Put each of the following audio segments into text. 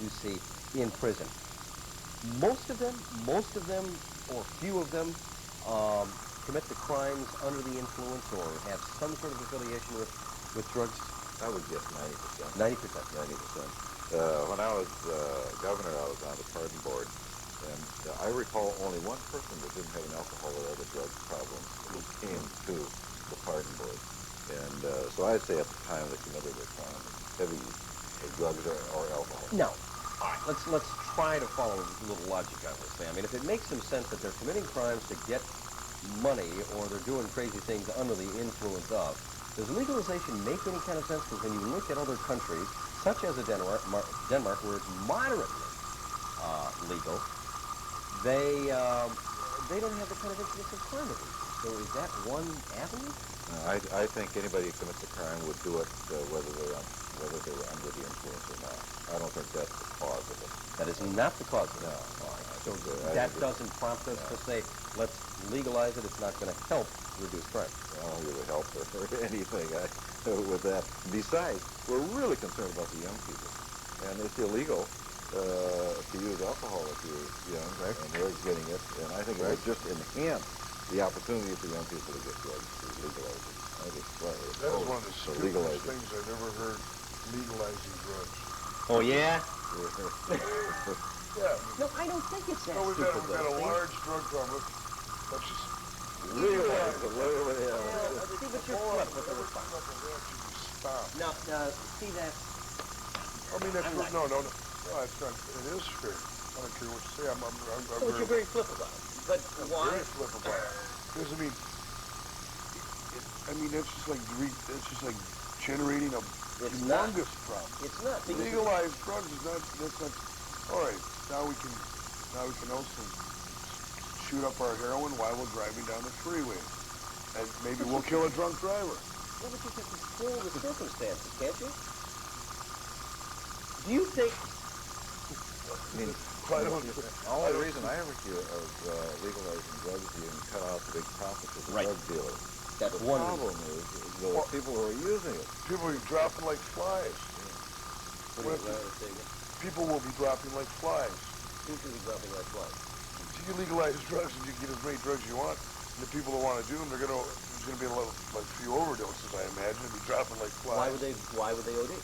you see in prison. Most of them, or few of them, commit the crimes under the influence or have some sort of affiliation with drugs. I would guess 90%. 90%. 90%. When I was governor, I was on the pardon board, and I recall only one person that didn't have an alcohol or other drug problem who came to the pardon board. And so I'd say at the time they committed a crime, heavy drugs or alcohol. No. All right, let's try to follow a little logic on this thing. I mean, if it makes some sense that they're committing crimes to get money or they're doing crazy things under the influence of, does legalization make any kind of sense? Because when you look at other countries, such as Denmark, where it's moderately legal, they don't have the kind of incidence of crime at least. So is that one avenue? I think anybody who commits a crime would do it whether they were under the influence or not. I don't think that's the cause of it. That is not the cause of it. No. So that doesn't prompt us to say, let's legalize it. It's not going to help reduce crime. Well, it would help or anything with that. Besides, we're really concerned about the young people. And it's illegal to use alcohol if you're young, right? And they're getting it. And I think it would just enhance the opportunity for young people to get drugs to legalize it. I just flatly That is one of the stupidest legalize things I've ever heard, legalizing drugs. Oh, yeah? Yeah. No, I don't think it's that No, we've stupid. got a large drug problem. Let's just legalize it. See, but you're flip with the everything response. like a ranch should be stopped. Now, see that? I mean, that's I'm not- no, it's not. It is fair. I don't care what you say. I'm So you're very flip about it. But why? very flip about it. Because I mean, that's just like generating a It's not. humongous problem. It's not. Because Legalized drugs is not. That's not. All right. Now we can also shoot up our heroin while we're driving down the freeway, and maybe we'll kill a drunk driver. Yeah, but you can control the circumstances, can't you? Do you think? I mean, I don't- the only reason I ever hear of legalizing drugs is you can cut out the big profits of the Right. drug dealers. That's The one. problem is the people who are using it. People are dropping like flies. What if people will be dropping like flies? Who's going to be dropping like flies? So you legalize drugs and you get as many drugs as you want, and the people that want to do them, there's going to be a few overdoses, I imagine. They'll be dropping like flies. Why would they OD?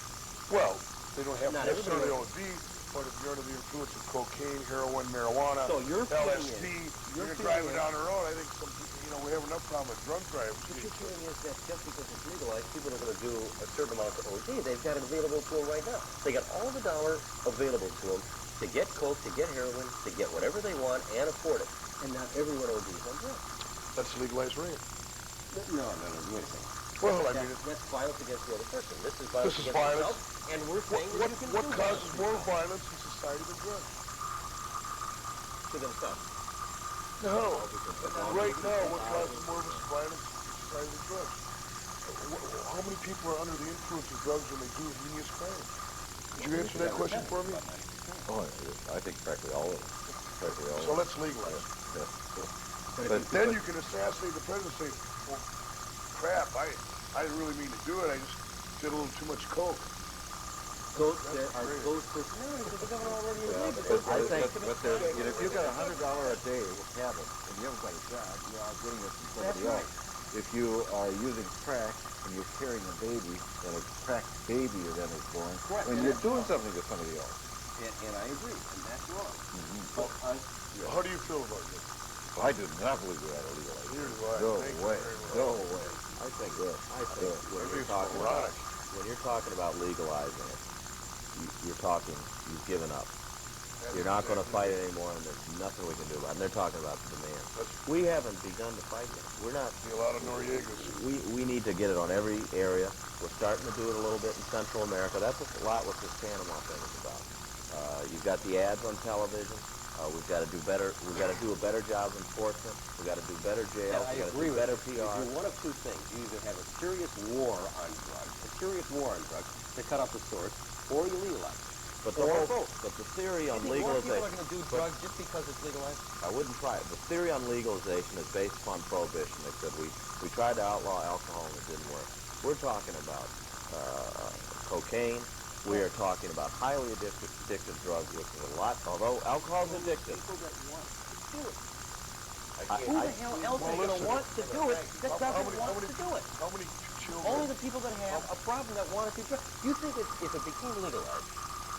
Well, they don't have Not to necessarily everybody- OD, but if you're under the influence of cocaine, heroin, marijuana, So your feeling LSD, is- you're driving down the road, I think some people, we have enough problem with drunk drivers. But your feeling is that just because it's legalized, people are going to do a certain amount of OD. They've got it available to them right now. They got all the dollars available to them to get coke, to get heroin, to get whatever they want and afford it. And not everyone ODs on drugs. That's legalized rape. No, wait a second. Well, I mean, That's violence against the other person. This is violence This is against violence. yourself, and we're saying that you can what do causes violence more to yourself. violence in society than drugs? To themselves. No. Right now, what causes more violence in society than drugs? How many people are under the influence of drugs when they do heinous crimes? Did you answer that question for me? Oh, I think practically all of it. So let's legalize. Yeah. But then you can assassinate the president and say, well, crap, I didn't really mean to do it. I just did a little too much coke. There are those personalities that the governor already agreed with. If you've got $100 a day habit and you haven't got a job, you're out getting it from somebody That's else. If you are using crack and you're carrying a baby, and a crack baby then is born, Correct. and you're doing something to somebody else. And I agree, and that's wrong. How do you feel about this? I do not believe we ought to legalize it. Here's why. No Thank you way. very much. No way. I think when Maybe you're it's talking moronic. when you're talking about legalizing it, you've given up. You're not going to fight it anymore, and there's nothing we can do about it. And they're talking about the demand. We haven't begun to fight yet. We're not. Be a lot of Noriegas. We need to get it on every area. We're starting to do it a little bit in Central America. That's a lot what this Panama thing is about. You've got the ads on television. We've got to do better. We've got to do a better job of enforcement. We've got to do better jails. I We've got to agree do with better you. PR. You do one of two things. You either have a serious war on drugs, to cut off the source, or you legalize it. But the theory on You think more people are legalization. going to do drugs just because it's legalized? I wouldn't try it. The theory on legalization is based upon prohibition. They said we tried to outlaw alcohol and it didn't work. We're talking about cocaine, We are talking about highly addictive drugs, which is a lot, although alcohol's addictive. People that want to do it. Who Who the hell else is going to want to do it that doesn't want to do it? How many children? Only the people that have a problem that want to do drugs. You think if it became legalized,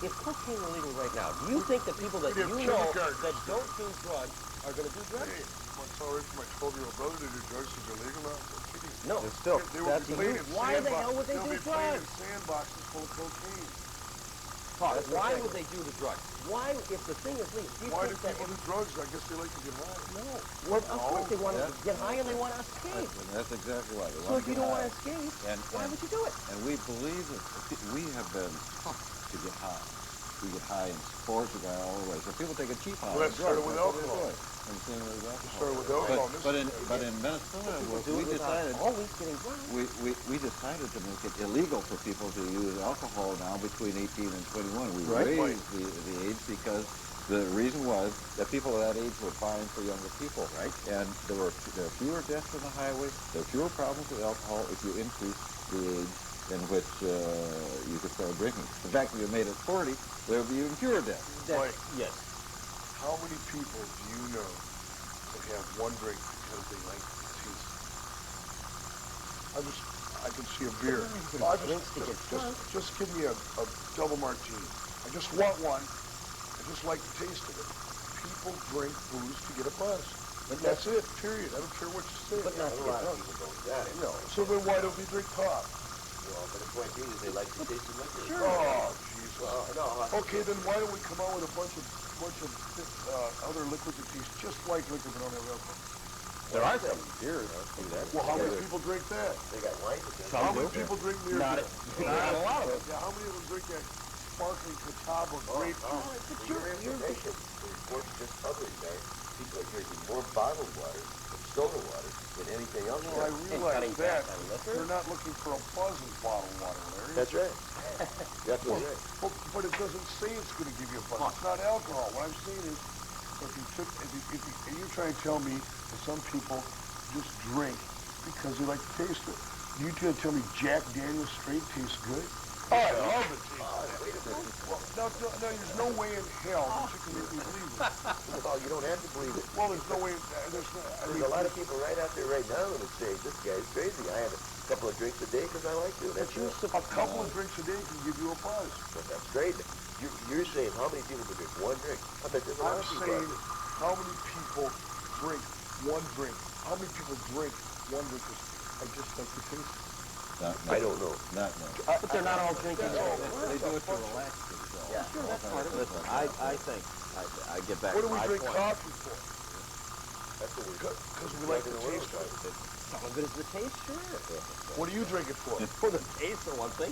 if cocaine were legal right now, do you think that people that we'd you have know kindergartens. that don't do drugs are going to do drugs? Hey, well, it's all right for my 12-year-old brother to do drugs because they're legal now. I'm kidding. No. It's still, They will that's be a playing huge, in Why the hell would they they'll do be playing in drugs? sandboxes full of cocaine. Why would they do the drugs? Why, if the thing is legal, do you Why do think that... people do drugs? I guess they like to get high. No. Well, of course they want to get high and they want to escape. And that's exactly why. They So want if to you get don't want high. to escape, And- why and- would you do it? And we believe that we have been taught to get high. We get high in sports, we got all the way. So people take a cheap high. Well, that on drugs, started with that's what they're alcohol. doing. And the same with alcohol. started with alcohol. But in Minnesota, we decided Always getting drunk. we decided to make it illegal for people to use alcohol now between 18 and 21. We Right. raised the age because the reason was that people at that age were buying for younger people. Right. And there are fewer deaths on the highway. There are fewer problems with alcohol if you increase the age in which you could start drinking. In fact, if you made it 40, there would be even fewer deaths. Mike, Yes. how many people do you know that have one drink because they like the taste? I can see a beer. Drinks to get drunk. Just give me a double martini. I just want one. I just like the taste of it. People drink booze to get a buzz. But That's it, period. I don't care what you say. But not to get drunk. No. So then why don't we drink pop? Well, but the point being is they like to taste the liquor. Sure. Oh, Jesus. No, Okay, then why don't we come out with a bunch of other liquids that taste just like liquor but don't have alcohol? There are some beers that do that. Well, how many people drink that? they got wine to drink. How many people drink beer? Not a lot of it. Yeah, how many of them drink that sparkling Catawba grape juice? But For your information, the reports just published there, people are drinking more bottled water and soda water than anything else. Well, I realize cutting that. back on liquor? They're not looking for a buzz in bottled water, Larry. That's right. That's Well, right. but it doesn't say it's going to give you a buzz. It's not alcohol. What I'm saying is, if you're trying to tell me that some people just drink because they like the taste of it, you going to tell me Jack Daniel's straight tastes good? Oh, I love it. Wait a minute. Well, no, there's no way in hell that you can make me believe it. Well, you don't have to believe it. Well, there's no way. There's There's a lot of people right out there right now that would say, this guy's crazy. I have a couple of drinks a day because I like to. That's it. a couple of drinks a day can give you a buzz. But that's great. You're saying how many people would drink one drink? I bet there's a lot I'm of people out saying there. how many people drink one drink? How many people drink one drink? 'Cause I just like the taste. I don't know. Not. But they're not all drinking. They do it to relax themselves. yeah. Sure, that's part of it. Listen, I think, I get back What to do we my drink point. coffee for? That's what we're Because we like the taste of it. Some of it is the taste, sure. What do you drink it for? For the taste, for one thing.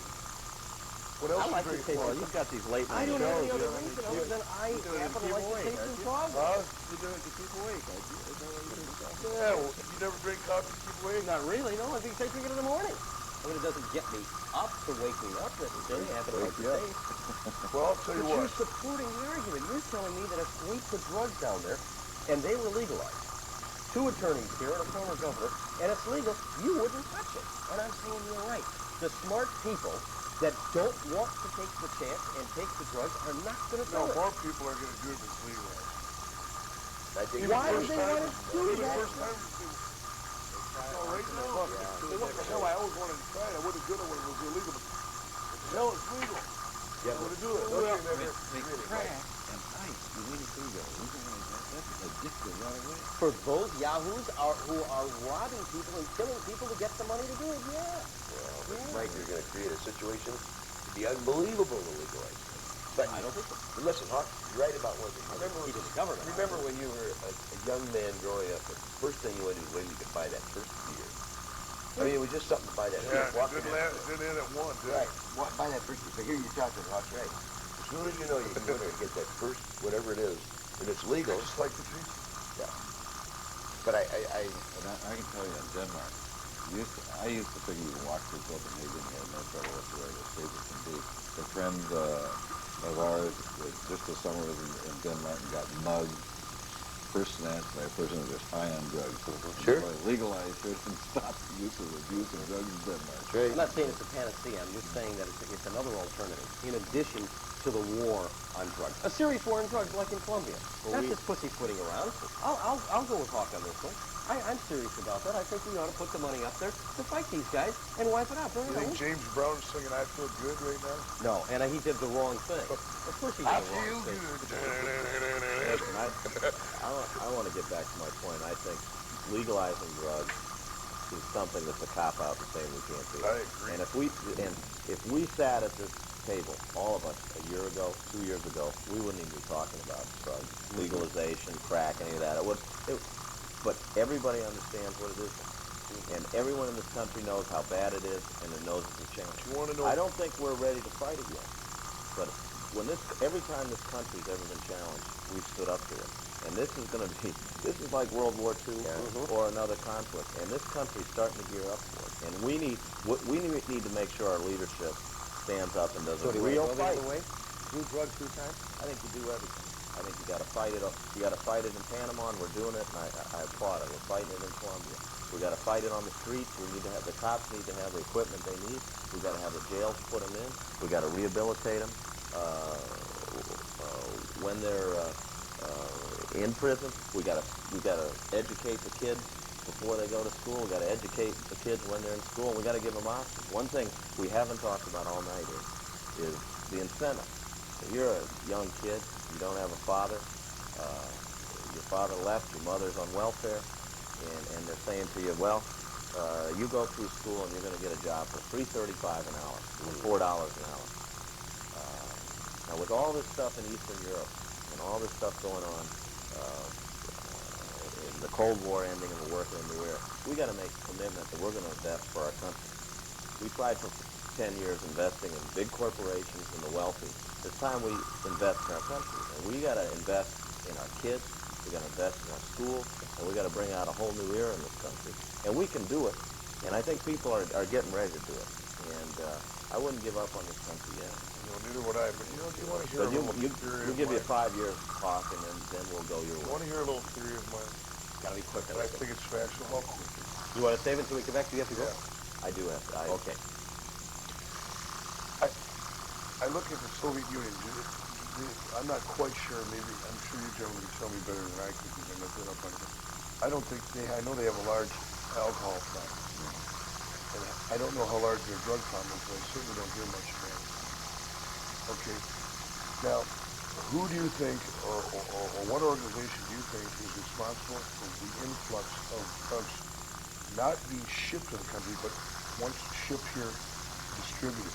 What else I like do you the drink it taste. for? Well, you've got these late I night don't have shows. any other you know, reason other than I happen to like the taste of frog. Huh? You do it to keep awake. Yeah, well, you never drink coffee to keep awake? Not really, no. I think I drink it in the morning. I mean, it doesn't get me up to wake me up necessarily. I happen to like the taste. Well, I'll tell you But what. you're supporting the argument. You're telling me that if we put drugs down there and they were legalized, two attorneys here and a former governor, and it's legal, you wouldn't touch it. And I'm saying you're right. The smart people that don't want to take the chance and take the drugs are not going to do No, it. more people are going to do it than legalized. I think Even Why the would first they time- want to do even the that? first time you do. No, right now, look, what the hell, I always wanted to try it. I would have done it when it was illegal, but what the hell, it's legal. Yeah, I'm going to do it. well, Okay, then. They crack and ice. You need to do that. That's addictive right away. For those yahoos who are robbing people and killing people to get the money to do it, yeah. Well, but Mike, you're going to create a situation to be unbelievable to legalize. But I don't think so. but listen, Hawk, you're right about one thing. He discovered it. Remember when you were a young man growing up, and the first thing you wanted to do was you could buy that first beer. I mean, it was just something to buy that Yeah, first walk it didn't end at one, did it? Right. Buy that first beer. But here you're talking about right. As soon as you know you're going to get that first, whatever it is, and it's legal. Just like the taste. Yeah. But I And I can tell you in Denmark, I used to think you can walk through Copenhagen and have no trouble whatsoever, as safe as can be. A friend of ours, just this summer was in Denmark and got mugged first snatched by a person who was high on drugs. Sure. So legalize it and stop the use of abuse of drugs in Denmark. I'm not saying it's a panacea. I'm just saying that it's another alternative in addition to the war on drugs. A serious war on drugs like in Colombia. Not just pussyfooting around. I'll go with Hawk on this one. I'm serious about that. I think we ought to put the money up there to fight these guys and wipe it out. Don't You you think James Brown is singing I Feel Good right now? No, and he did the wrong thing. Of course he did I the wrong feel thing. good. Listen, I want to get back to my point. I think legalizing drugs is something that's a cop-out and saying we can't do it. I agree. And if we sat at this table, all of us, a year ago, 2 years ago, we wouldn't even be talking about drugs, legalization, crack, any of that. But everybody understands what it is. And everyone in this country knows how bad it is, and it knows it's a challenge. You want to know? I don't think we're ready to fight it yet. But every time this country's ever been challenged, we've stood up to it. And this is like World War II or another conflict. And this country's starting to gear up for it. And we need to make sure our leadership stands up and does a real fight. Do drugs 3 times? I think you do everything. I think you got to fight it. You got to fight it in Panama, and we're doing it. And I applaud it. We're fighting it in Colombia. We got to fight it on the streets. We need to have the cops need to have the equipment they need. We got to have the jails put them in. We got to rehabilitate them when they're in prison. We got to educate the kids before they go to school. We got to educate the kids when they're in school. We got to give them options. One thing we haven't talked about all night is the incentive. If you're a young kid, you don't have a father, your father left, your mother's on welfare, and they're saying to you, well, you go through school and you're going to get a job for $3.35 an hour, or $4 an hour. Now, with all this stuff in Eastern Europe and all this stuff going on, the Cold War ending and the working in the new era, we got to make a commitment that we're going to invest for our country. We tried for 10 years investing in big corporations and the wealthy. It's time we invest in our country, and we got to invest in our kids. We got to invest in our schools, and we got to bring out a whole new era in this country. And we can do it, and I think people are getting ready to do it. And I wouldn't give up on this country yet. No, neither would I. But do you want to hear But a little theory we'll of give you mine? 5 years talk, and then we'll go your You way. want to hear a little theory of mine? Got to be quick. And I think it's factual. How quick? You want to save it until we get back? Do you have to go? Yeah. I do have to. Okay. I look at the Soviet Union. I'm not quite sure. Maybe I'm sure you gentlemen can tell me better than I can because I looked it up on it. I don't think I know they have a large alcohol problem, and I don't know how large their drug problem is, but I certainly don't hear much about it. Okay. Now, who do you think, or what organization do you think is responsible for the influx of drugs not being shipped to the country, but once shipped here, distributed?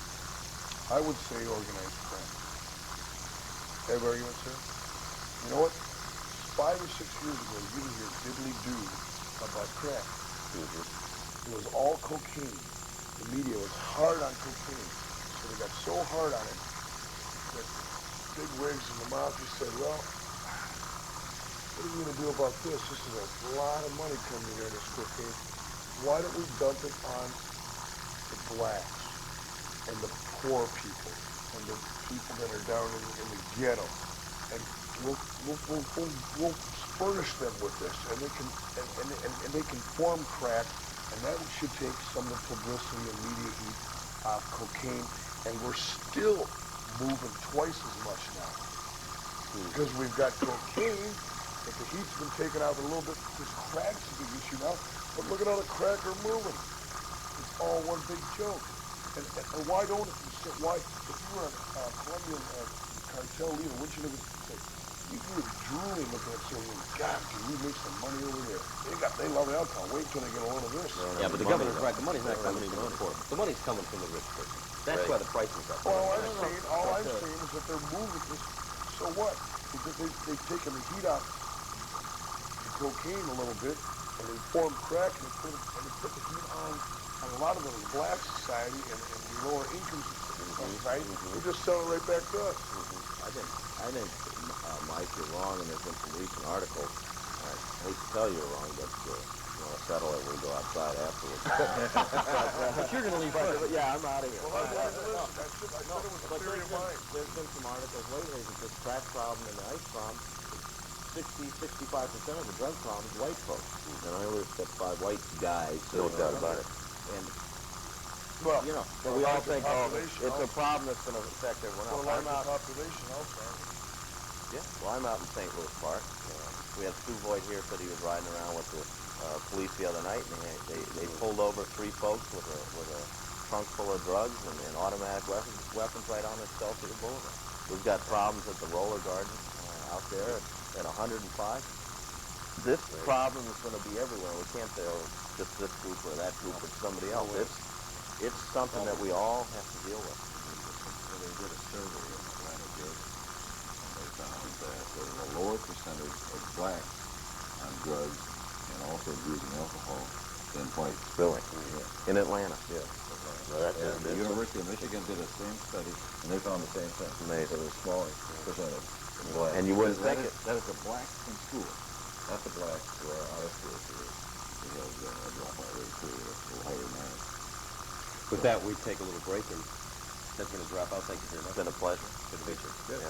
I would say organized crime. Have arguments, sir? You know what? 5 or 6 years ago, you didn't hear diddly-do about crack. It was all cocaine. The media was hard on cocaine. So they got so hard on it that big wigs in the mafia said, well, what are we going to do about this? This is a lot of money coming here in this cocaine. Why don't we dump it on the blacks and the poor people and the people that are down in the ghetto, and we'll furnish them with this, and they can form crack, and that should take some of the publicity and media heat off cocaine, and we're still moving twice as much now because we've got cocaine, but the heat's been taken out a little bit. This crack's a big issue now, but look at all the crack are moving. It's all one big joke. And why don't it? Why, if you were a Colombian cartel leader, wouldn't you look at say, you would drooling looking at saying, God, can we make some money over there? They love alcohol. Wait till they get a load of this. Yeah, but the governor's right. The money's not coming from the poor. The money's coming from the rich person. That's why the prices are. All I'm saying is that they're moving this. So what? Because they've taken the heat off the cocaine a little bit, and they formed crack, and they put the heat on a lot of the black society and the lower income society. They just sell it right back to us. I think, Mike, you're wrong, and there's been some recent articles. I hate to tell you you're wrong, but you want to settle it when we go outside afterwards. But you're going to leave first. Yeah, I'm out of here. Well, I said it was a theory of mine. There's been some articles lately that this crack problem and the ice problem 65% of the drug problem is white folks. And I always said by white guys. No doubt about it. And, Well, you know, for we a all larger think, oh, population it's a also. problem that's going to affect everyone For else. a I'm larger out, population also. yeah, well, I'm out in St. Louis Park. We had Stu Voigt here, said he was riding around with the police the other night, and they pulled over 3 folks with a trunk full of drugs and automatic weapons right on Excelsior Boulevard. We've got problems at the roller garden out there at 105. This problem is going to be everywhere. We can't say, oh, just this group or that group or somebody else. It's something that we all have to deal with. Well, they did a survey in Atlanta, Georgia, and they found that there was a lower percentage of blacks on drugs and also using alcohol than whites. Really? Yeah. In Atlanta. Yeah. That's And the University of Michigan did the same study, and they found the same thing. Amazing. It was a smaller percentage in blacks. And you wouldn't That think is- That is the blacks in school, not the blacks who are out of school. We have a dropout rate too, a little higher than that. With that, we take a little break, and that's going to drop out. Thank you very It's much. been a pleasure. Good to meet you. Yeah.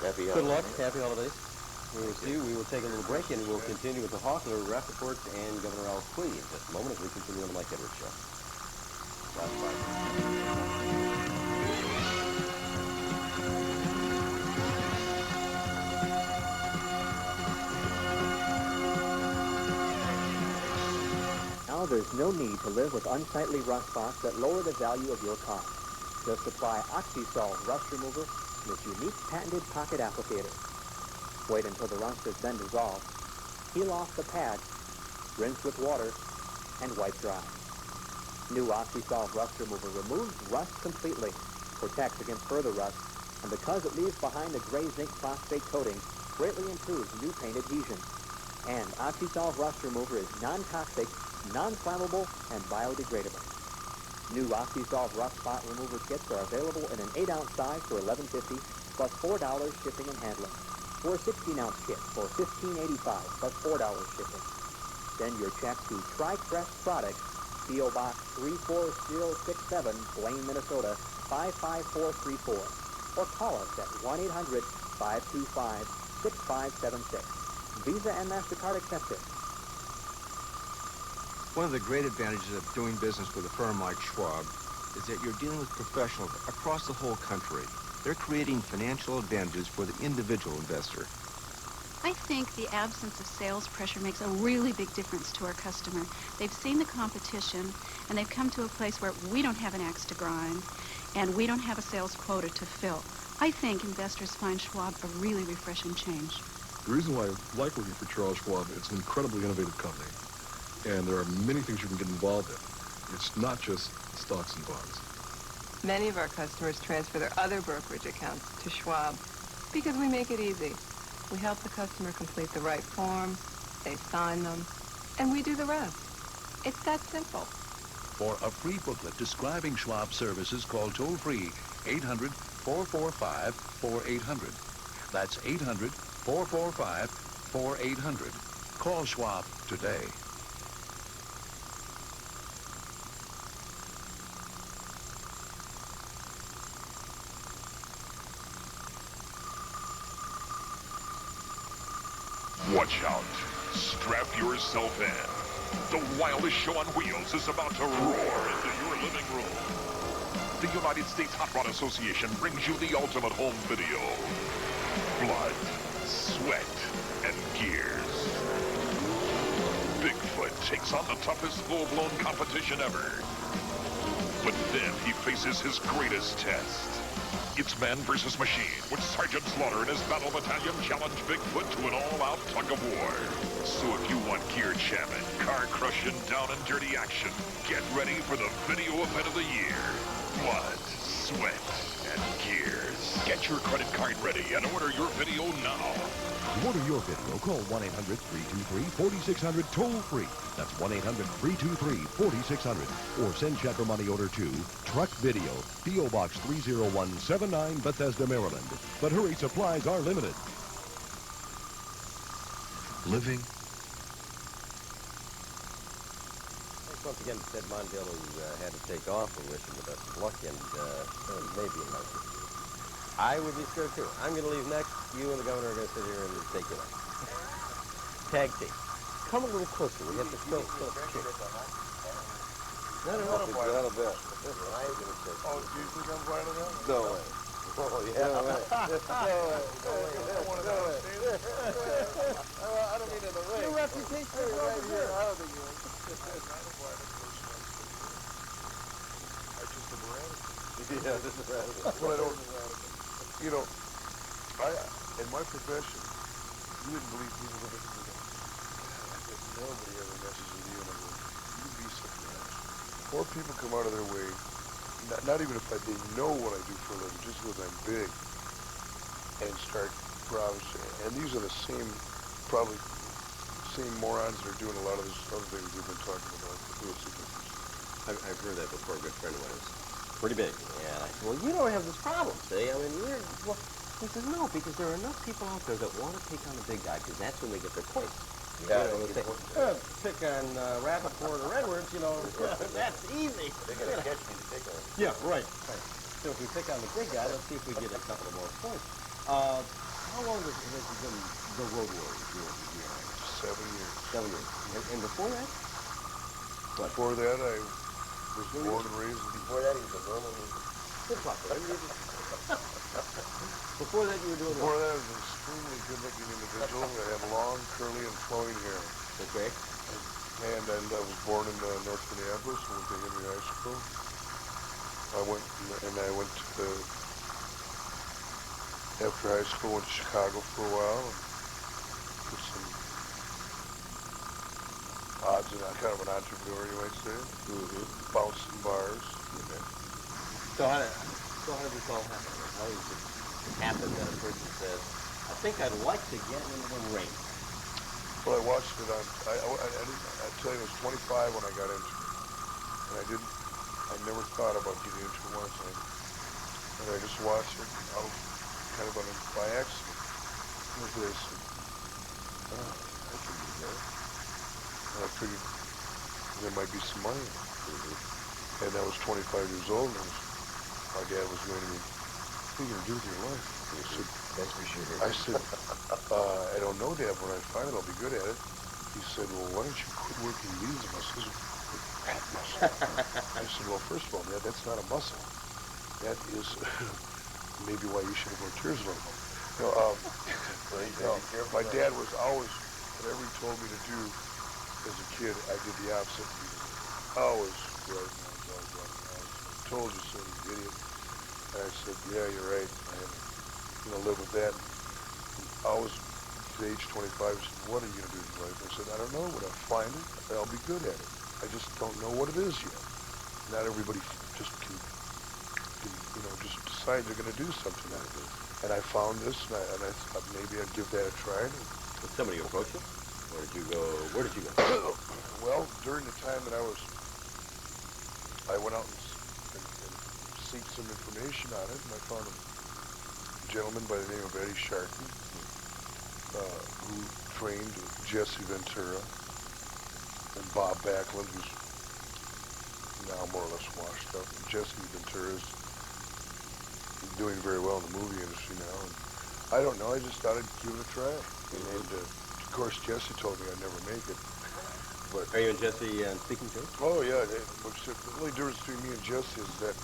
Happy Good luck. holidays. Happy holidays. We will see you. We will take a little break, and we'll continue with the Hawkler, Rappaport, and Governor Al Queen in just a moment as we continue on the Mike Edwards Show. Last Friday. Now there's no need to live with unsightly rust spots that lower the value of your car. Just apply Oxysol Rust Remover in its unique patented pocket applicator. Wait until the rust has been dissolved. Peel off the pad, rinse with water, and wipe dry. New Oxysol Rust Remover removes rust completely, protects against further rust, and because it leaves behind a gray zinc phosphate coating, greatly improves new paint adhesion. And Oxysol Rust Remover is non-toxic, non-flammable, and biodegradable. New Oxysol Rust Spot Remover kits are available in an 8-ounce size for $11.50 plus $4 shipping and handling, or a 16-ounce kit for $15.85 plus $4 shipping. Send your check to TriCrest Products, P.O. Box 34067, Blaine, Minnesota 55434, or call us at 1-800-525-6576. Visa and MasterCard accepted. One of the great advantages of doing business with a firm like Schwab is that you're dealing with professionals across the whole country. They're creating financial advantages for the individual investor. I think the absence of sales pressure makes a really big difference to our customer. They've seen the competition, and they've come to a place where we don't have an axe to grind, and we don't have a sales quota to fill. I think investors find Schwab a really refreshing change. The reason why I like working for Charles Schwab, it's an incredibly innovative company. And there are many things you can get involved in. It's not just stocks and bonds. Many of our customers transfer their other brokerage accounts to Schwab because we make it easy. We help the customer complete the right forms, they sign them, and we do the rest. It's that simple. For a free booklet describing Schwab services, call toll-free 800-445-4800. That's 800-445-4800. Call Schwab today. Watch out. Strap yourself in. The wildest show on wheels is about to roar into your living room. The United States Hot Rod Association brings you the ultimate home video. Blood, sweat, and gears. Bigfoot takes on the toughest full-blown competition ever. But then he faces his greatest test. It's man versus machine, with Sergeant Slaughter and his battle battalion challenge Bigfoot to an all-out tug of war. So if you want gear-jamming, car-crushing, down-and-dirty action, get ready for the video event of the year. Blood, sweat, and gears. Get your credit card ready and order your video now. To order your video, call 1-800-323-4600 toll-free. That's 1-800-323-4600. Or send check or money order to Truck Video, P.O. Box 30179, Bethesda, Maryland. But hurry, supplies are limited. Living. Thanks once again to Ted Mondale, who had to take off. We wish him the best of luck, and maybe a nice interview. I would be scared too. I'm going to leave next. You and the governor are going to sit here and take it up. Tag team. Come a little closer. We have to still cheer. No, Not a bit. Oh, do you think I'm flying it out? No way. Oh, yeah. No way. I don't mean in the ring. Your reputation is right here. I don't think you will. I just am erratic. Yeah, this is right. But I don't, you know, in my profession, you wouldn't believe people that do that. Nobody ever messes with you, and I go, you'd be surprised. More people come out of their way, not even if they know what I do for a living, just because I'm big, and start browsing. And these are the same, probably, same morons that are doing a lot of this other things we've been talking about. I've heard that before. A good friend of mine was pretty big. Yeah. I said, well, you don't have this problem, see? I mean, well, he says, no, because there are enough people out there that want to take on the big guy, because that's when they get their points. Yeah, you know, they pick on Rappaport or Edwards, you know, that's easy. They're going to catch me to pick on. Yeah, right. So if we pick on the big guy, let's see if we get a couple of more points. How long has it been the Road Warriors? 7 years. 7 years. And before that? What? Before that, I was born and raised in... Before that, he was a normal music. Before that, you were doing Before that, I was an extremely good-looking individual. I had long, curly, and flowing hair. Okay. And I was born in North Minneapolis, went to Henry High School. I went to, after high school, went to Chicago for a while, and did some odds and kind of an entrepreneur, you might say. Bounced some bars. So how did this all happen? How does it happen that a person says, I think I'd like to get into the ring? Well, I watched it on, I tell you, I was 25 when I got into it. And I never thought about getting into it once. And I just watched it out kind of by accident. And I said, oh, I can do that. And I figured there might be some money in it. And I was 25 years old, and my dad was going to me, what are you going to do with your life? And I said, that's for sure. I said, I don't know, Dad. When I find it, I'll be good at it. He said, well, why don't you quit working these muscles? That muscle. I said, well, first of all, Dad, that's not a muscle. That is maybe why you should have worked yours a little more. My dad was always, whatever he told me to do as a kid, I did the opposite. He was always right. I told you so, you idiot. And I said, yeah, you're right. I had to, live with that. And always, at age 25, he said, what are you going to do in life? I said, I don't know, but I'll find it. I'll be good at it. I just don't know what it is yet. Not everybody just can just decide they're going to do something out of it. And I found this, and I thought maybe I'd give that a try. Did somebody approach you? Where did you go? Well, during the time that I went out and seeked some information on it, and I found a gentleman by the name of Eddie Sharkey, who trained Jesse Ventura and Bob Backlund, who's now more or less washed up. And Jesse Ventura is doing very well in the movie industry now. And I don't know, I just thought I'd give it a try. And of course, Jesse told me I'd never make it. But are you and Jesse speaking to? Oh, yeah. The only difference between me and Jesse is that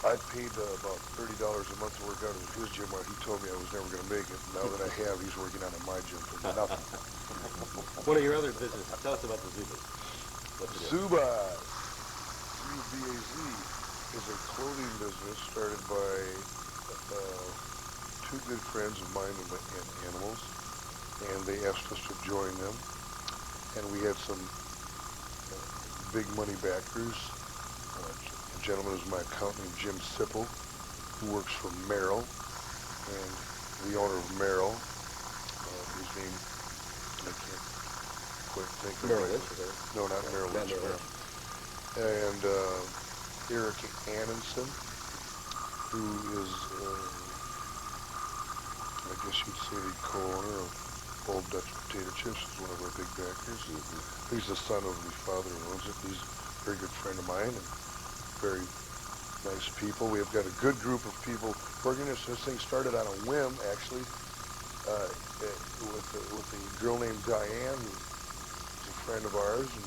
I paid about $30 a month to work out at his gym while he told me I was never going to make it. Now that I have, he's working out at my gym for nothing. What are your other businesses? Tell us about the Zubaz. Zubaz, Z-U-B-A-Z, is a clothing business started by two good friends of mine and animals, and they asked us to join them. And we had some big money backers. A gentleman is my accountant, Jim Sipple, who works for Merrill, and the owner of Merrill, his name, I can't quite think of it. Merrill Lynch? No, not Merrill Lynch. And Eric Annenson, who is, I guess you'd say the co-owner of Old Dutch Potato Chips, is one of our big backers. He's the son of the father who owns it. He's a very good friend of mine and very nice people. We've got a good group of people working this. This thing started on a whim, actually, with a girl named Diane, who's a friend of ours, and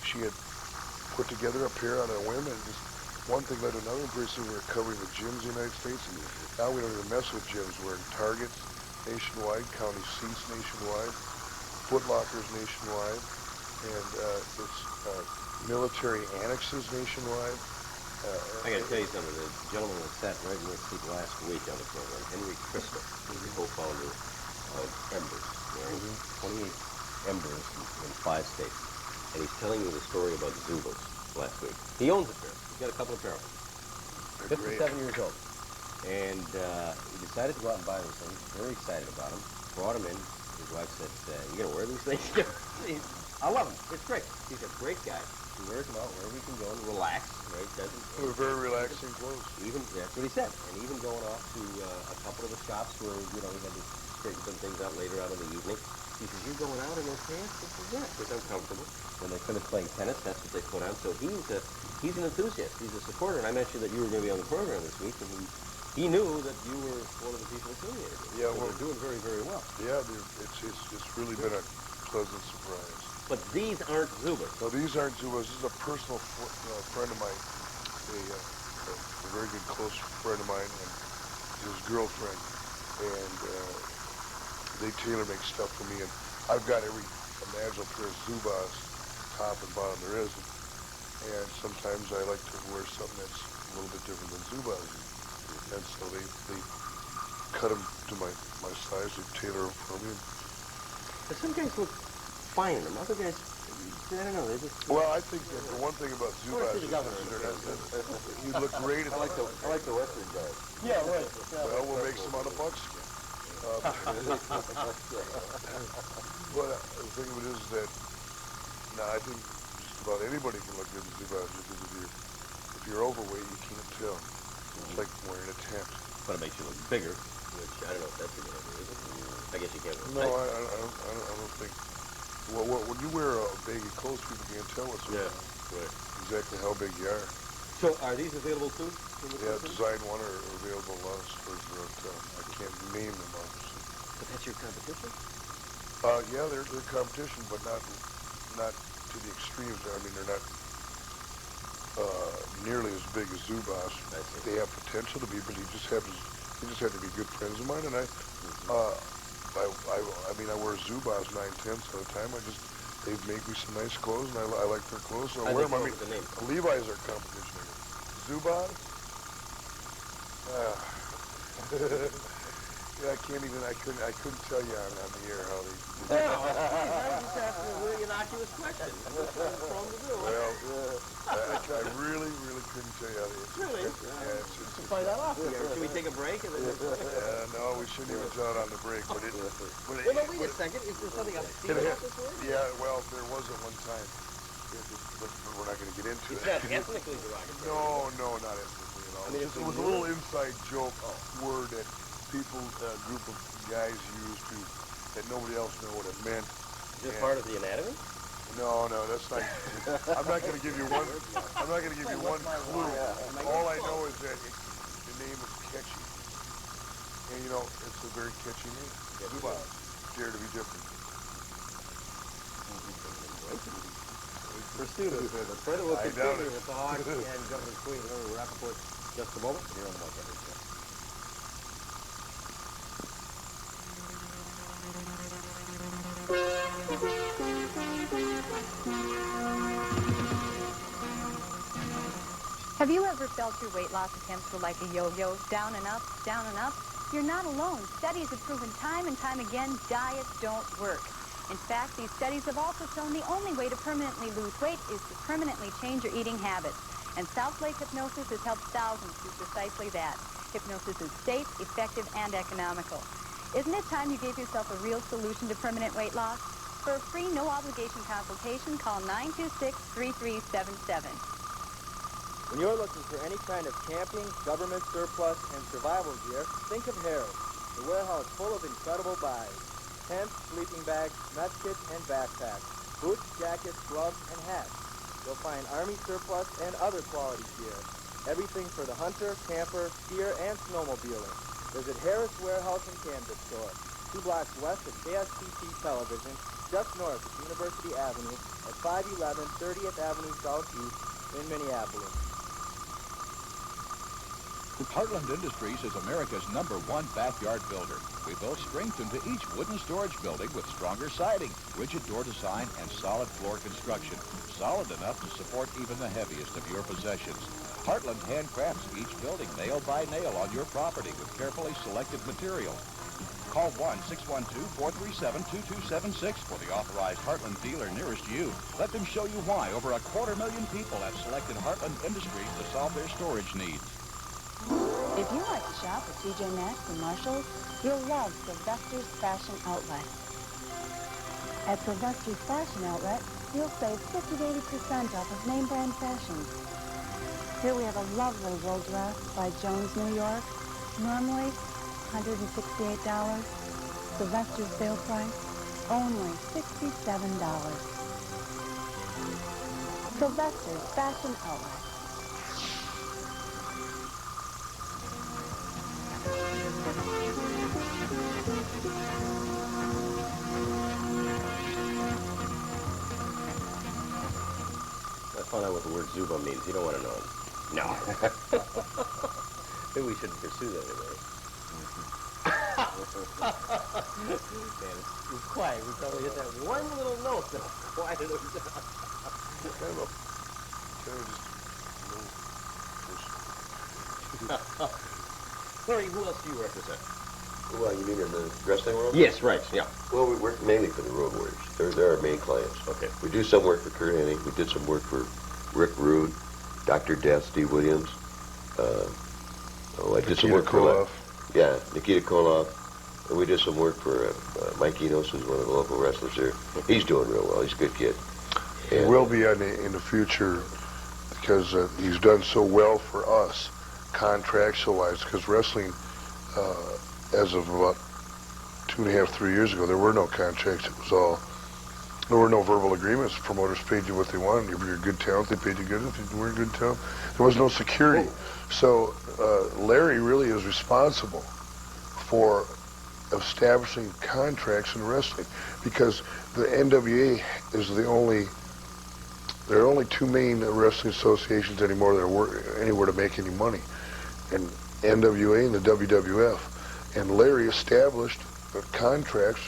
she had put together a pair on a whim, and just one thing led to another. And pretty soon we were covering the gyms in the United States, and now we don't even mess with gyms. We're in Targets nationwide, county seats nationwide, Foot Lockers nationwide, and it's military annexes nationwide. I got to tell you something. The gentleman that sat right in this seat last week on the program, Henry Crystal, is the co-founder of Embers. You know, 28 Embers in 5 states. And he's telling me the story about Zubas last week. He owns a pair. He's got a couple of pair of them. 57 years old. And he decided to go out and buy those things. Very excited about them. Brought them in. His wife said, you going to wear these things? I love them. It's great. He's a great guy. He wears them out wherever he can go and relax, right? They're very relaxing clothes. Even, that's what he said. And even going off to a couple of the shops where, you know, he had to straighten some things out later out in the evening. He says, you're going out in those pants? He says, yeah, because I'm comfortable. When they finish playing tennis, that's what they put on. So he's an enthusiast. He's a supporter. And I mentioned that you were going to be on the program this week, and he knew that you were one of the people affiliated with it. Yeah, so well, they're doing very, very well. Yeah, it's really been a pleasant surprise. But these aren't Zubas. No, these aren't Zubas. This is a personal friend of mine, a very good close friend of mine, and his girlfriend, and they tailor-make stuff for me. And I've got every imaginable pair of Zubas, top and bottom there is. And sometimes I like to wear something that's a little bit different than Zubas. And so they cut them to my size. They tailor them for me. But some guys look fine in them. Other guys, I don't know. They just. Well, I think that the one thing about Zubas is you look great. I like the Western guys. Yeah, right. Well, we'll make some out of buckskin. But the thing of it is that I think just about anybody can look good in Zubas because if you're overweight, you can't tell. It's like wearing a tent. But it makes you look bigger, which I don't know if that's a good idea, is it? I guess you can't. No, I don't think. Well, when you wear baggy clothes, people can't tell what's exactly how big you are. So are these available too? Yeah, Design One are available in a lot of stores around town. I can't name them, obviously. But that's your competition? Yeah, they're competition, but not to the extremes. I mean, they're not nearly as big as Zubas. They have potential to be, but he just had to be good friends of mine. And I mean, I wear Zubas 9/10 of the time. They make me some nice clothes, and I like their clothes, so I wear them. I mean, Levi's are competition. Zubas? Yeah, I couldn't tell you on the air how they. I was just asking a really innocuous question. Which one's prone to do? Well, I really couldn't tell you how they. Really? Yeah, to find that off. Should we take a break? And then no, we shouldn't even tell it on the break. But wait a second. Is there something obscene about this word? Yeah, well, there was at one time. But we're not going to get into it. It's not ethnically derogatory. No, not ethnically at all. I mean, it was a little inside joke word that people, a group of guys used that nobody else knew what it meant. Is it part of the anatomy? No, that's not. I'm not going to give you one. I'm not going to give you one clue. All I know is that the name is catchy, and you know it's a very catchy name. Zubas, Dare to Be Different. For students, the Predator will continue with the Hawks and Governor Queen and Rappaport just a moment. Here on the Mike Evans Show. Have you ever felt your weight loss attempts were like a yo-yo, down and up, down and up? You're not alone. Studies have proven time and time again diets don't work. In fact, these studies have also shown the only way to permanently lose weight is to permanently change your eating habits. And South Lake Hypnosis has helped thousands do precisely that. Hypnosis is safe, effective, and economical. Isn't it time you gave yourself a real solution to permanent weight loss? For a free, no-obligation consultation, call 926-3377. When you're looking for any kind of camping, government surplus, and survival gear, think of Harris, the warehouse full of incredible buys. Tents, sleeping bags, nut kits, and backpacks, boots, jackets, gloves, and hats. you'll find Army surplus and other quality gear. Everything for the hunter, camper, skier, and snowmobiler. Visit Harris Warehouse and Canvas Store, 2 blocks west of KSTP Television, just north of University Avenue at 511 30th Avenue Southeast in Minneapolis. Heartland Industries is America's #1 backyard builder. We built strength into each wooden storage building with stronger siding, rigid door design, and solid floor construction. Solid enough to support even the heaviest of your possessions. Heartland handcrafts each building nail by nail on your property with carefully selected materials. Call 1-612-437-2276 for the authorized Heartland dealer nearest you. Let them show you why over 250,000 people have selected Heartland Industries to solve their storage needs. If you like to shop at TJ Maxx and Marshalls, you'll love Sylvester's Fashion Outlet. At Sylvester's Fashion Outlet, you'll save 50 to 80% off of name brand fashions. Here we have a lovely wool dress by Jones, New York. Normally $168. Sylvester's sale price, only $67. Sylvester's Fashion Outlet. I found out what the word Zuba means. You don't want to know. No. Maybe we shouldn't pursue that anyway. Man, it was quiet. We probably hit that one little note that quieted him down. Larry, who else do you represent? Well, you mean in the wrestling world? Yes, right, yeah. Well, we work mainly for the Road Warriors. They're our main clients. Okay. We do some work for Kurt Hennig. We did some work for Rick Rude, Dr. Death, Steve Williams. I did some work for Nikita Koloff. And we did some work for Mike Enos, who's one of the local wrestlers here. He's doing real well. He's a good kid. He will be in the future because he's done so well for us, contractual-wise, because wrestling, as of about 2.5, 3 years ago, there were no contracts. It was all, there were no verbal agreements. Promoters paid you what they wanted. If you're good talent, they paid you good. If you weren't good talent, there was no security. So Larry really is responsible for establishing contracts in wrestling because the NWA is there are only 2 main wrestling associations anymore that are anywhere to make any money, and NWA and the WWF. And Larry established contracts,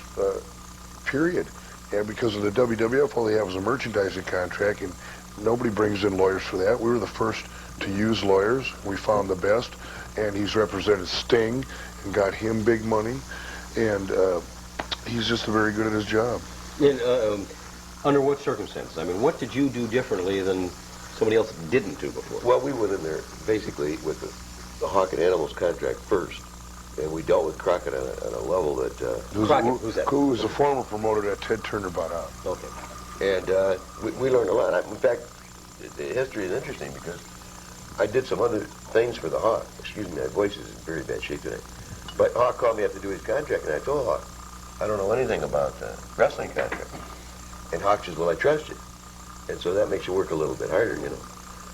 period. And because of the WWF, all they have is a merchandising contract, and nobody brings in lawyers for that. We were the first to use lawyers. We found the best, and he's represented Sting and got him big money, and he's just very good at his job. And, under what circumstances? I mean, what did you do differently than somebody else didn't do before? Well, we went in there basically with the Hawk and Animals contract first, and we dealt with Crockett on a level that... Crockett, who's that? Who was a former promoter that Ted Turner bought out. Okay. And we learned a lot. In fact, the history is interesting because I did some other things for the Hawk. Excuse me, my voice is in very bad shape today. But Hawk called me up to do his contract, and I told Hawk, I don't know anything about wrestling contract. And Hawk says, well, I trust you. And so that makes you work a little bit harder, you know.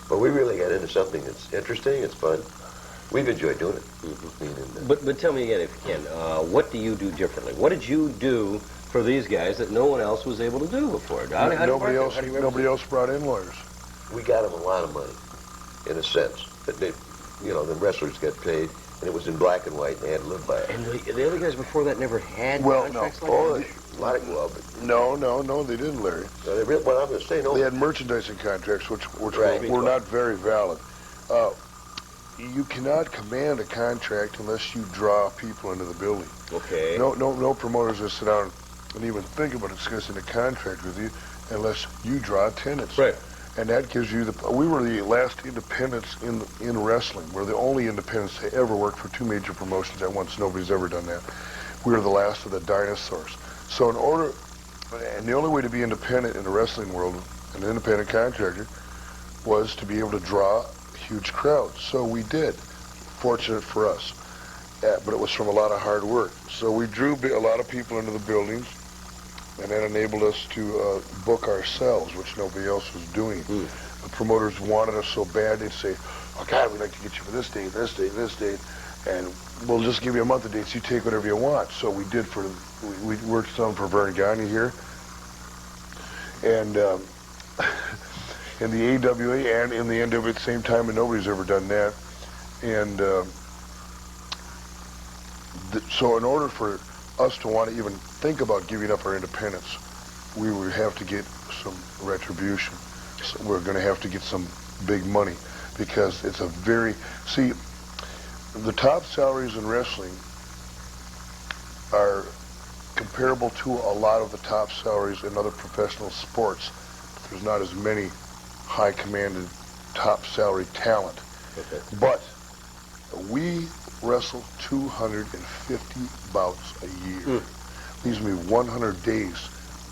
But we really got into something that's interesting, it's fun. We've enjoyed doing it. But tell me again, if you can, what do you do differently? What did you do for these guys that no one else was able to do before? Nobody else brought in lawyers. We got them a lot of money, in a sense. That they, you know, the wrestlers got paid, and it was in black and white, and they had to live by it. And the other guys before that never had contracts like that? No, they didn't, Larry. Well, I'm going to say no. They had merchandising contracts, which Right. were not very valid. You cannot command a contract unless you draw people into the building. Okay. No promoters will sit down and even think about discussing a contract with you unless you draw attendance. Right. And that gives you we were the last independents in wrestling. We're the only independents to ever work for 2 major promotions at once. Nobody's ever done that. We were the last of the dinosaurs. So and the only way to be independent in the wrestling world, an independent contractor, was to be able to draw huge crowds. So we did. Fortunate for us. But it was from a lot of hard work. So we drew a lot of people into the buildings, and that enabled us to book ourselves, which nobody else was doing. The promoters wanted us so bad, they'd say, oh, God, we'd like to get you for this date, this date, this date, and we'll just give you a month of dates. You take whatever you want. So we did we worked some for Vern Gagne here, and in the AWA and in the NWA at the same time, and nobody's ever done that. And so in order for us to want to even think about giving up our independence, we would have to get some retribution. So we're going to have to get some big money, because it's a very, see, the top salaries in wrestling are comparable to a lot of the top salaries in other professional sports. There's not as many high commanded top salary talent. Okay. But we wrestle 250 bouts a year. Leaves me 100 days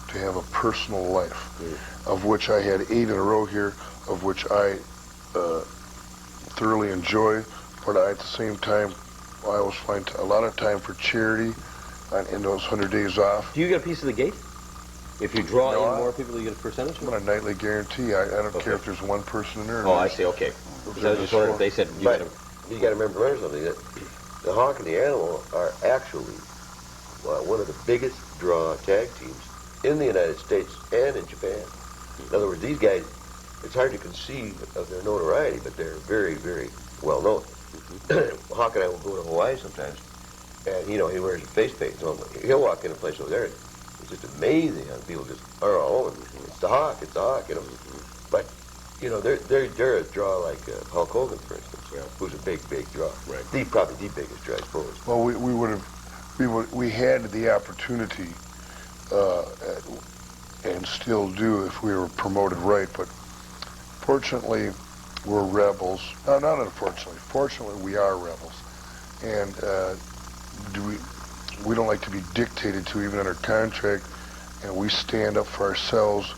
to have a personal life, of which I had 8 in a row here, of which I thoroughly enjoy, but at the same time, I always find a lot of time for charity in those 100 days off. Do you get a piece of the gate? If you draw in more people, you get a percentage? I'm on a nightly guarantee. I don't care if there's one person in there. Oh, I see. Okay. I was just wondering if they said you got to. You got to remember something, that the Hawk and the Animal are actually one of the biggest draw tag teams in the United States and in Japan. In other words, these guys, it's hard to conceive of their notoriety, but they're very, very well known. Hawk and I will go to Hawaii sometimes, and he wears a face paint, so he'll walk in a place over there, and it's just amazing how people just are all over. It's the Hawk, But they're a draw like Hulk Hogan, for instance, who's a big, big draw. Right. Probably the biggest draw, I suppose. Well, we had the opportunity, and still do if we were promoted right, but fortunately, we're rebels. No, not unfortunately. Fortunately, we are rebels, and we don't like to be dictated to, even under contract, and we stand up for ourselves,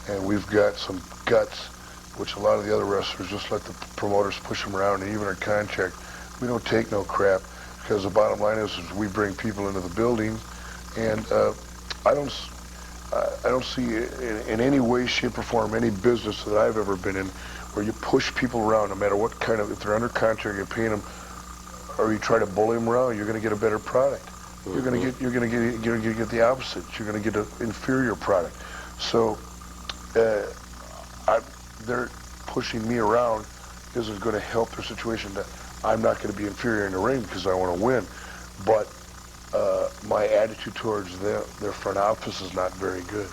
and we've got some guts, which a lot of the other wrestlers just let the promoters push them around, and even our contract, we don't take no crap, because the bottom line is we bring people into the building, and I don't see in any way, shape, or form any business that I've ever been in where you push people around, no matter what kind of, if they're under contract, you're paying them, or you try to bully them around, you're going to get a better product. You're going to get the opposite. You're going to get an inferior product. So they're pushing me around isn't going to help their situation. That I'm not going to be inferior in the ring because I want to win, but my attitude towards their front office is not very good,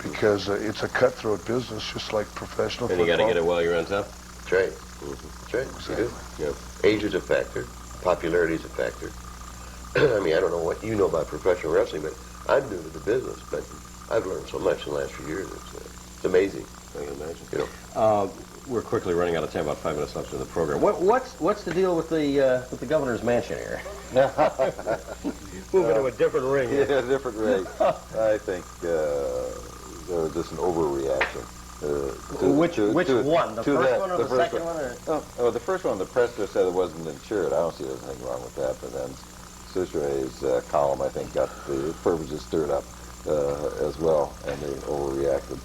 because it's a cutthroat business, just like professional football. And you got to get it while you're on top. That's right. That's right. Exactly. You do. Age is a factor. Popularity is a factor. I mean, I don't know what you know about professional wrestling, but I'm new to the business, but I've learned so much in the last few years. It's amazing. I can imagine. We're quickly running out of time, about 5 minutes left in the program. What's the deal with the governor's mansion here? Moving to a different ring. Yeah, a different ring. I think there was just an overreaction. Which one? The first one or the second one? Oh, the first one, the press just said it wasn't insured. I don't see anything wrong with that. But then Cicere's column, I think, got the purposes stirred up as well, and they overreacted.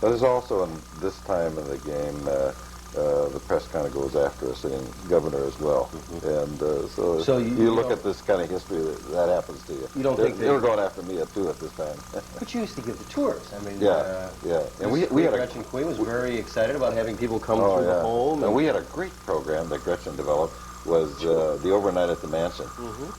But there's also, in this time in the game, the press kind of goes after a sitting governor as well. And so you look at this kind of history, that happens to you. You don't think they were going after me too at this time. But you used to give the tours. I mean, yeah. And we had Gretchen Queen was very excited about having people come through the home. And we had a great program that Gretchen developed. Was the overnight at the mansion,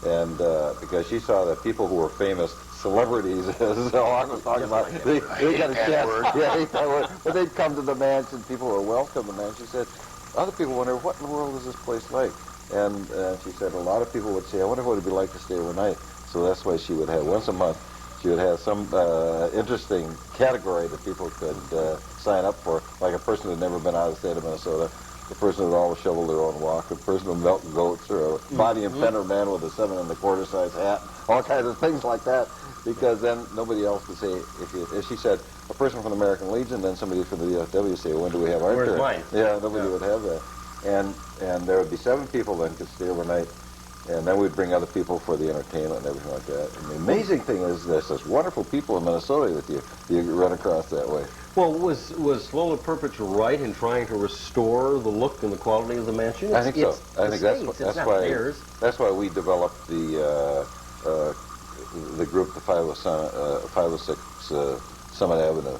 and because she saw that people who were famous celebrities, as Hawk was talking about, they got a chance. Yeah, hate that word. But they'd come to the mansion. People were welcome, and then she said, other people wonder, what in the world is this place like? And she said, a lot of people would say, I wonder what it'd be like to stay overnight. So that's why she would have once a month. She would have some interesting category that people could sign up for, like a person who'd never been out of the state of Minnesota. The person who always shoveled their own walk, the person who milked goats, or a body and fender man with a 7 1/4 size hat, all kinds of things like that, because then nobody else could say, if she said, a person from the American Legion, then somebody from the VFW would say, when do we have our turn? Where's mine? Yeah, nobody would have that. And there would be 7 people then could stay overnight, And then we'd bring other people for the entertainment and everything like that. And the amazing thing is there's such wonderful people in Minnesota that you run across that way. Well, was Lola Perpich right in trying to restore the look and the quality of the mansion? I think so. I think that's why we developed the group, the 506 Summit Avenue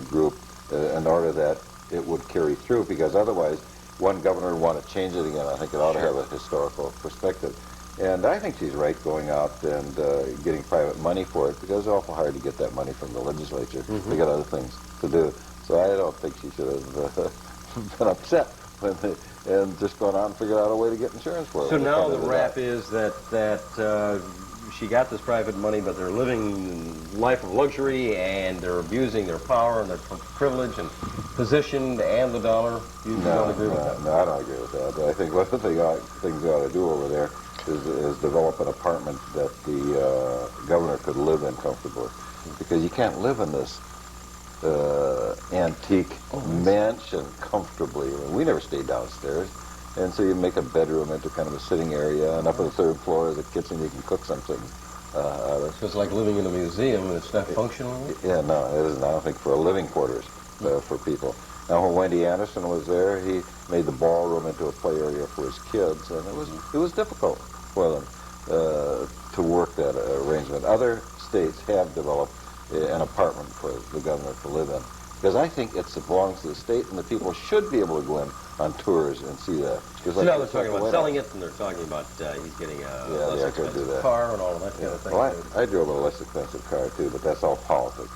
group, in order that it would carry through, because otherwise one governor would want to change it again. I think it ought to have a historical perspective. And I think she's right going out and getting private money for it, because it's awful hard to get that money from the legislature. They got other things to do. So I don't think she should have been upset and just gone out and figured out a way to get insurance for it. So now the rap is that she got this private money, but they're living a life of luxury, and they're abusing their power and their privilege and position and the dollar. You don't agree with that? No, I don't agree with that. I think one of the things they ought to do over there is develop an apartment that the governor could live in comfortably, because you can't live in this antique mansion comfortably. I mean, we never stayed downstairs, and so you make a bedroom into kind of a sitting area, and up on the third floor is a kitchen you can cook something. So it's like living in a museum, and it's not functional? Yeah, no, it isn't. I don't think for living quarters for people. Now, when Wendy Anderson was there, he made the ballroom into a play area for his kids, and it was difficult for them to work that arrangement. Other states have developed an apartment for the governor to live in, because I think it belongs to the state, and the people should be able to go in on tours and see that. So now they're talking about selling it, and they're talking about he's getting a less expensive car and all of that kind of thing. Well, I drove a less expensive car too, but that's all politics,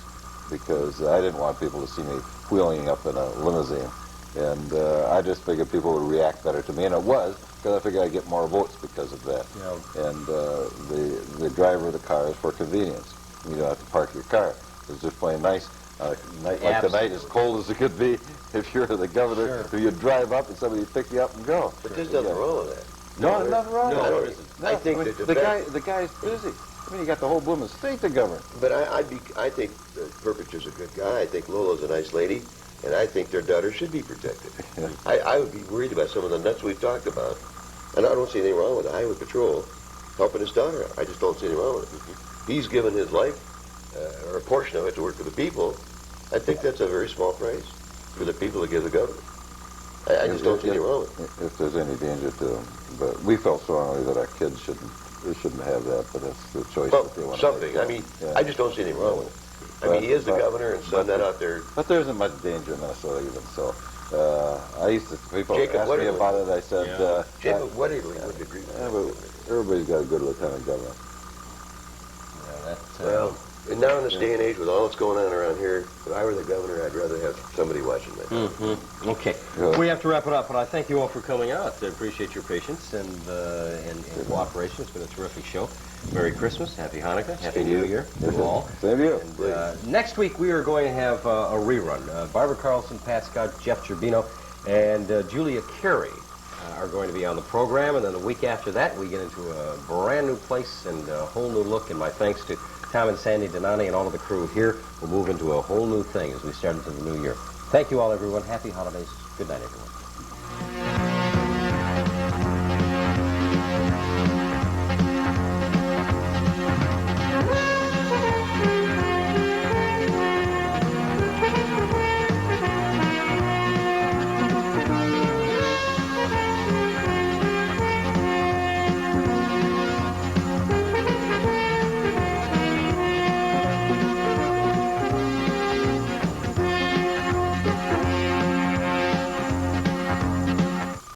because I didn't want people to see me wheeling up in a limousine, and I just figured people would react better to me, and it was, because I figured I'd get more votes because of that. Yeah. And the driver of the car is for convenience. You don't have to park your car. It's just plain nice. A night like tonight, as cold as it could be, if you're the governor, you drive up and somebody pick you up and go. But there's nothing wrong with that. No, there's nothing wrong with that. No, there isn't. I think that the guy's busy. I mean, you got the whole blooming state to govern. But I think Perpich is a good guy. I think Lola's a nice lady, and I think their daughter should be protected. Yeah. I would be worried about some of the nuts we've talked about, and I don't see anything wrong with the Highway Patrol helping his daughter out. I just don't see anything wrong with it. He's given his life, or a portion of it, to work for the people. I think that's a very small price for the people to give the government. I just don't see anything wrong with it. If there's any danger to them. But we felt strongly that our kids shouldn't have that, but that's the choice that they want to make. I mean, I just don't see anything wrong with it. I mean, he is the governor, and send that out there. But there isn't much danger in Minnesota even, so I used to, people Jacob asked me about it, I said... Jacob Wetterly would agree with that. But everybody's got a good lieutenant governor. Yeah, that's... Well, and now in this day and age, with all that's going on around here, if I were the governor, I'd rather have somebody watching that. Okay. Yeah. We have to wrap it up, but I thank you all for coming out. I appreciate your patience and cooperation. It's been a terrific show. Merry Christmas, Happy Hanukkah, Happy New Year to all. Same to you. And, next week we are going to have a rerun. Barbara Carlson, Pat Scott, Jeff Gerbino, and Julia Carey are going to be on the program. And then the week after that, we get into a brand new place and a whole new look. And my thanks to Tom and Sandy Donani and all of the crew here. We'll move into a whole new thing as we start into the new year. Thank you all, everyone. Happy holidays. Good night, everyone.